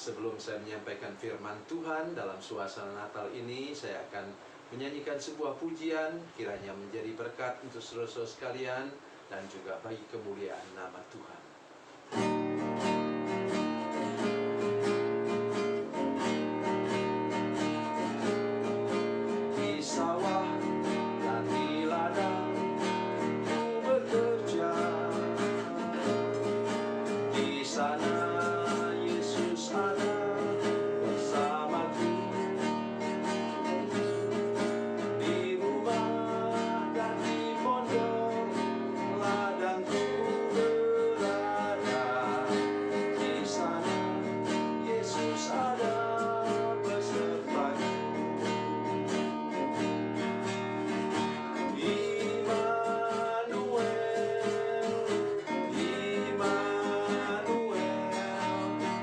Sebelum saya menyampaikan firman Tuhan dalam suasana Natal ini, saya akan menyanyikan sebuah pujian, kiranya menjadi berkat untuk saudara-saudara sekalian dan juga bagi kemuliaan nama Tuhan. Di sawah dan di ladang ku bekerja, di sana Yesus ada bersamaku. Di rumah dan di pondok ladangku berada, di sana Yesus ada besertaku.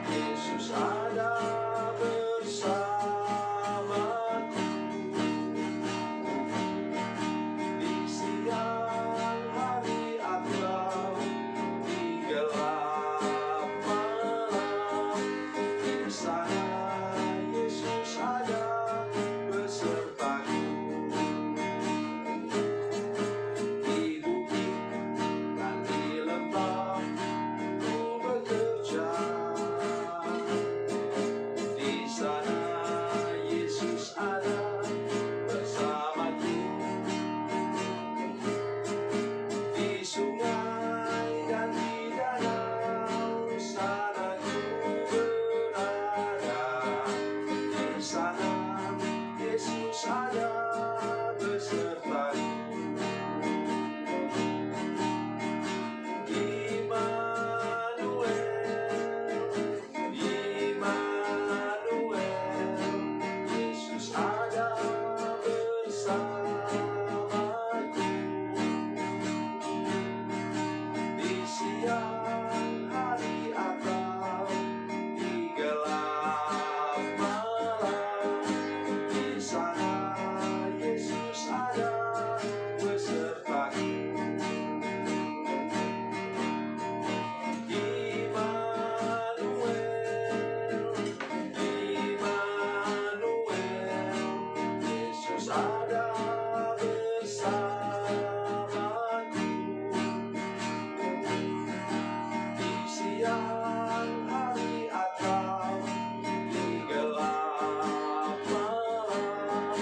Yesus ada bersamaku. Di siang hari atau di gelap malam, di sana Yesus ada besertaku. Di bukit dan di lembah ku bekerja, di sana Yesus ada bersamaku. Di sungai dan di danau sana ku berada, di sana Yesus ada besertaku. Yesus ada bersamaku. Di siang hari atau di gelap malam, di sana Yesus ada besertaku. Yesus ada bersamaku. Di siang hari atau di gelap malam,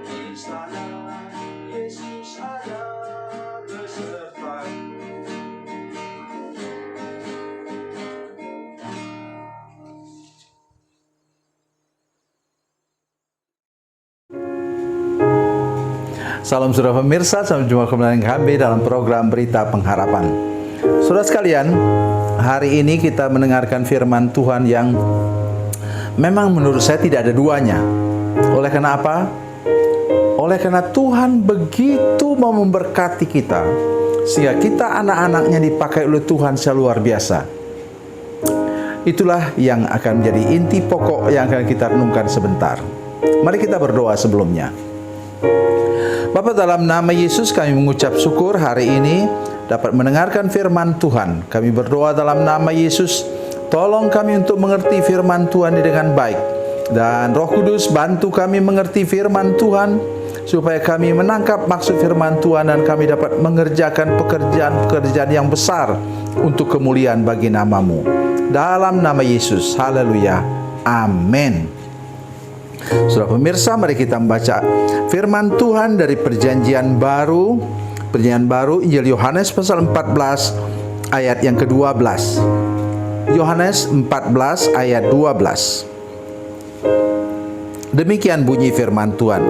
di sana Yesus ada besertaku. Salam saudara pemirsa, sampai jumpa kembali dengan kami dalam program Berita Pengharapan. Saudara sekalian, hari ini kita mendengarkan firman Tuhan yang memang menurut saya tidak ada duanya. Oleh karena apa? Oleh karena Tuhan begitu mau memberkati kita, sehingga kita anak-anaknya dipakai oleh Tuhan seluar biasa. Itulah yang akan menjadi inti pokok yang akan kita renungkan sebentar. Mari kita berdoa sebelumnya. Bapa, dalam nama Yesus kami mengucap syukur hari ini dapat mendengarkan firman Tuhan. Kami berdoa dalam nama Yesus, tolong kami untuk mengerti firman Tuhan ini dengan baik. Dan Roh Kudus bantu kami mengerti firman Tuhan, supaya kami menangkap maksud firman Tuhan dan kami dapat mengerjakan pekerjaan-pekerjaan yang besar untuk kemuliaan bagi nama-Mu. Dalam nama Yesus, haleluya, amin. Saudara pemirsa, mari kita membaca firman Tuhan dari Perjanjian Baru Injil Yohanes pasal 14 ayat yang ke-12. Yohanes 14 ayat 12. Demikian bunyi firman Tuhan.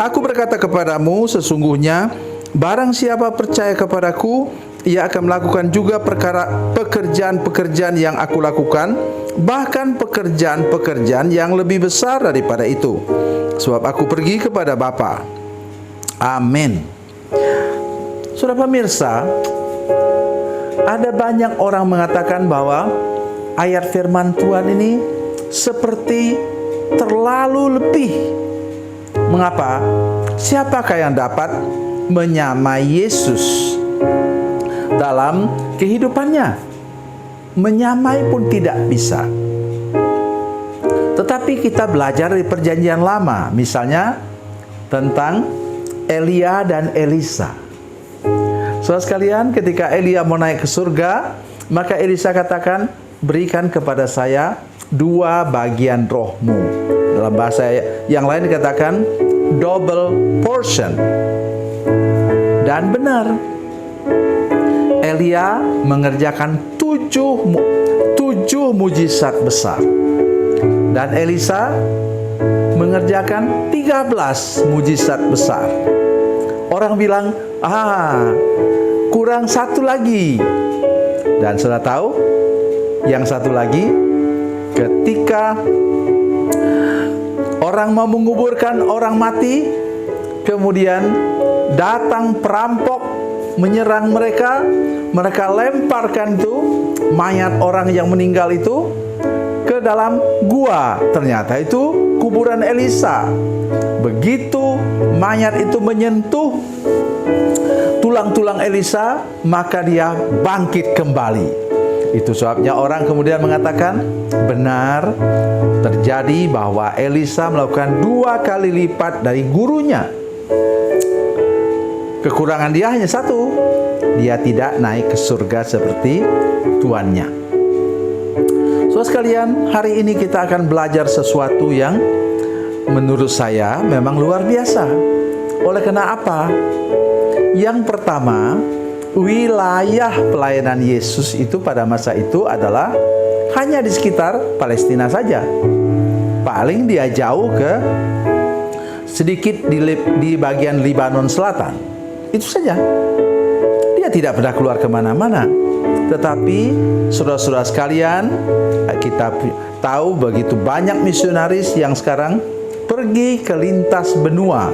Aku berkata kepadamu, sesungguhnya barang siapa percaya kepadaku, ia akan melakukan juga pekerjaan-pekerjaan yang aku lakukan, bahkan pekerjaan-pekerjaan yang lebih besar daripada itu, sebab aku pergi kepada Bapa. Amin. Saudara pemirsa, ada banyak orang mengatakan bahwa ayat firman Tuhan ini seperti terlalu lebih. Mengapa? Siapakah yang dapat menyamai Yesus dalam kehidupannya? Menyamai pun tidak bisa. Tetapi kita belajar dari perjanjian lama, misalnya tentang Elia dan Elisa. Saudara sekalian, ketika Elia mau naik ke surga, maka Elisa katakan, berikan kepada saya 2 bagian rohmu. Dalam bahasa yang lain dikatakan double portion. Dan benar, Elia mengerjakan 7 mujizat besar. Dan Elisa mengerjakan 13 mujizat besar. Orang bilang, kurang 1 lagi. Dan sudah tahu, yang 1 lagi, ketika orang mau menguburkan orang mati, kemudian datang perampok menyerang mereka, mereka lemparkan itu mayat orang yang meninggal itu ke dalam gua. Ternyata itu kuburan Elisa. Begitu mayat itu menyentuh tulang-tulang Elisa, maka dia bangkit kembali. Itu sebabnya orang kemudian mengatakan, benar terjadi bahwa Elisa melakukan 2 kali lipat dari gurunya. Kekurangan dia hanya 1, dia tidak naik ke surga seperti tuannya. Saudara sekalian, hari ini kita akan belajar sesuatu yang menurut saya memang luar biasa. Oleh karena apa? Yang pertama, wilayah pelayanan Yesus itu pada masa itu adalah hanya di sekitar Palestina saja. Paling dia jauh ke sedikit di bagian Lebanon Selatan. Itu saja. Dia tidak pernah keluar kemana-mana. Tetapi saudara-saudara sekalian, kita tahu begitu banyak misionaris yang sekarang pergi ke lintas benua.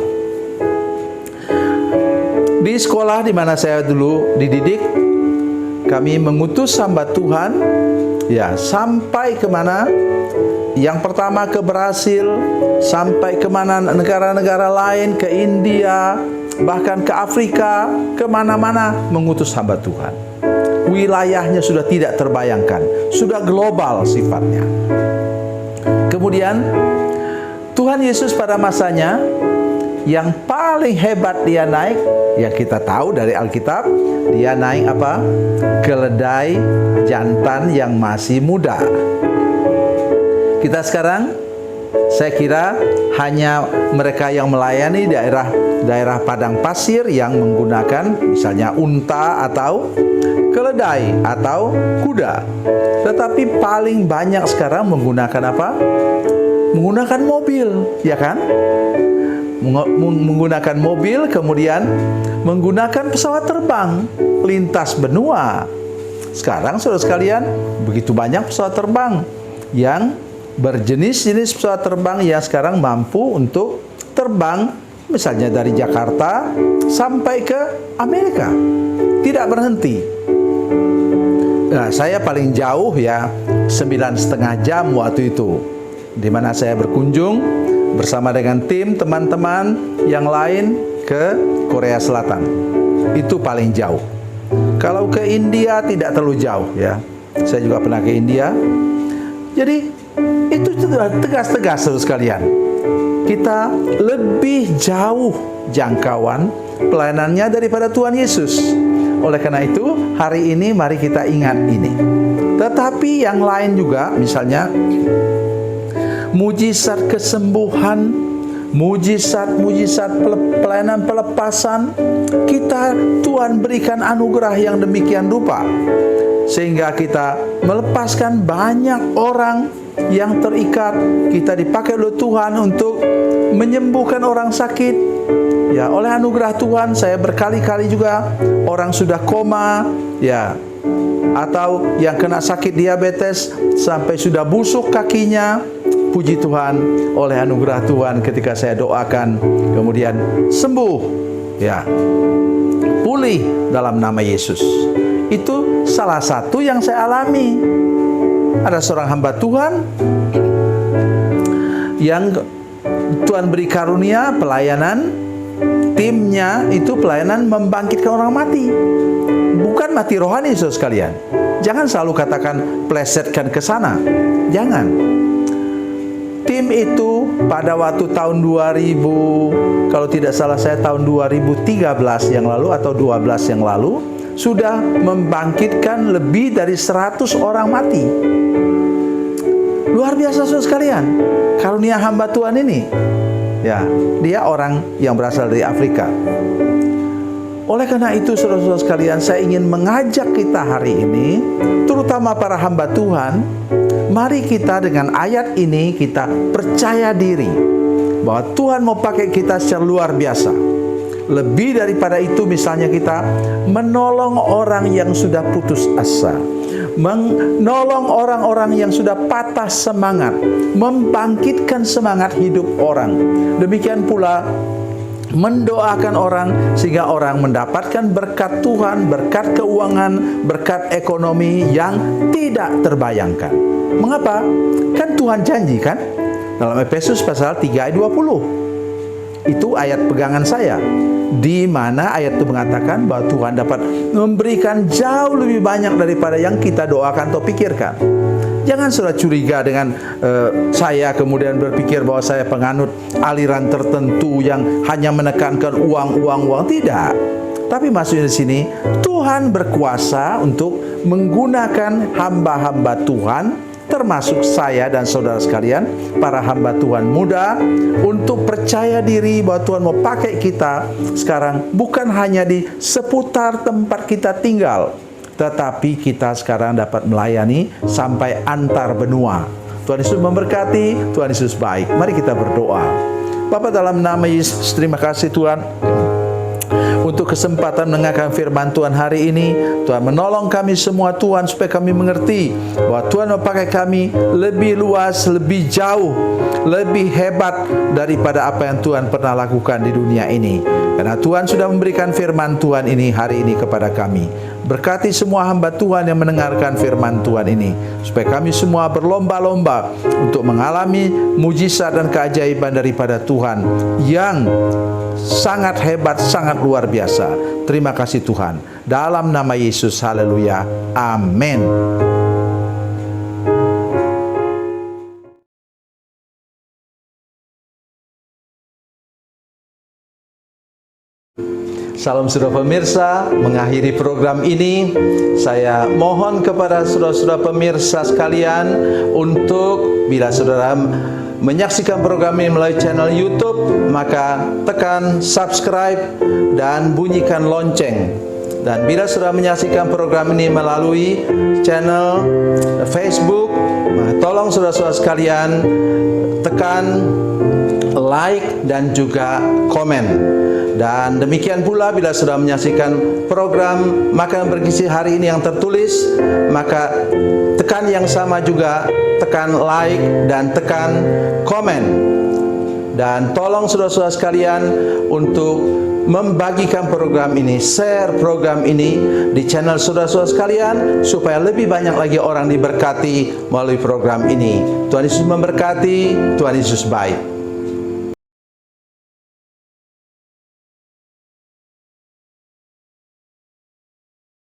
Di sekolah di mana saya dulu dididik, kami mengutus hamba Tuhan, ya, sampai kemana? Yang pertama ke Brasil, sampai kemana negara-negara lain, ke India, bahkan ke Afrika, kemana-mana mengutus hamba Tuhan. Wilayahnya sudah tidak terbayangkan, sudah global sifatnya. Kemudian Tuhan Yesus pada masanya yang paling hebat dia naik, yang kita tahu dari Alkitab, dia naik apa? Keledai jantan yang masih muda. Kita sekarang, saya kira hanya mereka yang melayani daerah padang pasir yang menggunakan misalnya unta atau keledai atau kuda. Tetapi paling banyak sekarang menggunakan apa? Menggunakan mobil, ya kan? Menggunakan mobil, kemudian menggunakan pesawat terbang lintas benua. Sekarang saudara sekalian, begitu banyak pesawat terbang yang berjenis-jenis pesawat terbang yang sekarang mampu untuk terbang misalnya dari Jakarta sampai ke Amerika, tidak berhenti. Nah, saya paling jauh ya 9,5 jam waktu itu, di mana saya berkunjung bersama dengan tim teman-teman yang lain ke Korea Selatan. Itu paling jauh. Kalau ke India tidak terlalu jauh ya. Saya juga pernah ke India. Jadi itu tegas-tegas saudara sekalian. Kita lebih jauh jangkauan pelayanannya daripada Tuhan Yesus. Oleh karena itu, hari ini mari kita ingat ini. Tetapi yang lain juga, misalnya mujizat kesembuhan, mujizat pelayanan pelepasan, kita Tuhan berikan anugerah yang demikian rupa, sehingga kita melepaskan banyak orang yang terikat. Kita dipakai oleh Tuhan untuk menyembuhkan orang sakit. Ya, oleh anugerah Tuhan, saya berkali-kali juga orang sudah koma, ya, atau yang kena sakit diabetes sampai sudah busuk kakinya. Puji Tuhan, oleh anugerah Tuhan ketika saya doakan kemudian sembuh, ya, pulih dalam nama Yesus. Itu salah satu yang saya alami. Ada seorang hamba Tuhan yang Tuhan beri karunia pelayanan, timnya itu pelayanan membangkitkan orang mati. Bukan mati rohani saudara sekalian. Jangan selalu katakan plesetkan ke sana. Jangan. Tim itu pada waktu tahun 2000, kalau tidak salah saya tahun 2013 yang lalu atau 12 yang lalu, sudah membangkitkan lebih dari 100 orang mati. Luar biasa saudara sekalian, karunia hamba Tuhan ini. Ya, dia orang yang berasal dari Afrika. Oleh karena itu saudara-saudara sekalian, saya ingin mengajak kita hari ini, terutama para hamba Tuhan, mari kita dengan ayat ini kita percaya diri bahwa Tuhan mau pakai kita secara luar biasa. Lebih daripada itu, misalnya kita menolong orang yang sudah putus asa, menolong orang-orang yang sudah patah semangat, membangkitkan semangat hidup orang. Demikian pula mendoakan orang sehingga orang mendapatkan berkat Tuhan, berkat keuangan, berkat ekonomi yang tidak terbayangkan. Mengapa? Kan Tuhan janji kan? Dalam Efesus pasal 3 ayat 20. Itu ayat pegangan saya, di mana ayat itu mengatakan bahwa Tuhan dapat memberikan jauh lebih banyak daripada yang kita doakan atau pikirkan. Jangan saudara curiga dengan saya kemudian berpikir bahwa saya penganut aliran tertentu yang hanya menekankan uang. Tidak. Tapi maksudnya di sini, Tuhan berkuasa untuk menggunakan hamba-hamba Tuhan, termasuk saya dan saudara sekalian, para hamba Tuhan muda, untuk percaya diri bahwa Tuhan mau pakai kita sekarang bukan hanya di seputar tempat kita tinggal, tetapi kita sekarang dapat melayani sampai antar benua. Tuhan Yesus memberkati, Tuhan Yesus baik. Mari kita berdoa. Bapa, dalam nama Yesus, terima kasih Tuhan untuk kesempatan mendengarkan firman Tuhan hari ini. Tuhan menolong kami semua Tuhan, supaya kami mengerti bahwa Tuhan memakai kami lebih luas, lebih jauh, lebih hebat daripada apa yang Tuhan pernah lakukan di dunia ini. Karena Tuhan sudah memberikan firman Tuhan ini hari ini kepada kami. Berkati semua hamba Tuhan yang mendengarkan firman Tuhan ini, supaya kami semua berlomba-lomba untuk mengalami mujizat dan keajaiban daripada Tuhan yang sangat hebat, sangat luar biasa. Terima kasih Tuhan. Dalam nama Yesus, haleluya. Amin. Salam saudara pemirsa, mengakhiri program ini saya mohon kepada saudara-saudara pemirsa sekalian untuk bila saudara menyaksikan program ini melalui channel YouTube, maka tekan subscribe dan bunyikan lonceng. Dan bila saudara menyaksikan program ini melalui channel Facebook, tolong saudara-saudara sekalian tekan like dan juga komen. Dan demikian pula bila sudah menyaksikan program Makan Bergizi hari ini yang tertulis, maka tekan yang sama juga, tekan like dan tekan komen. Dan tolong saudara-saudara sekalian untuk membagikan program ini, share program ini di channel saudara-saudara sekalian, supaya lebih banyak lagi orang diberkati melalui program ini. Tuhan Yesus memberkati, Tuhan Yesus baik.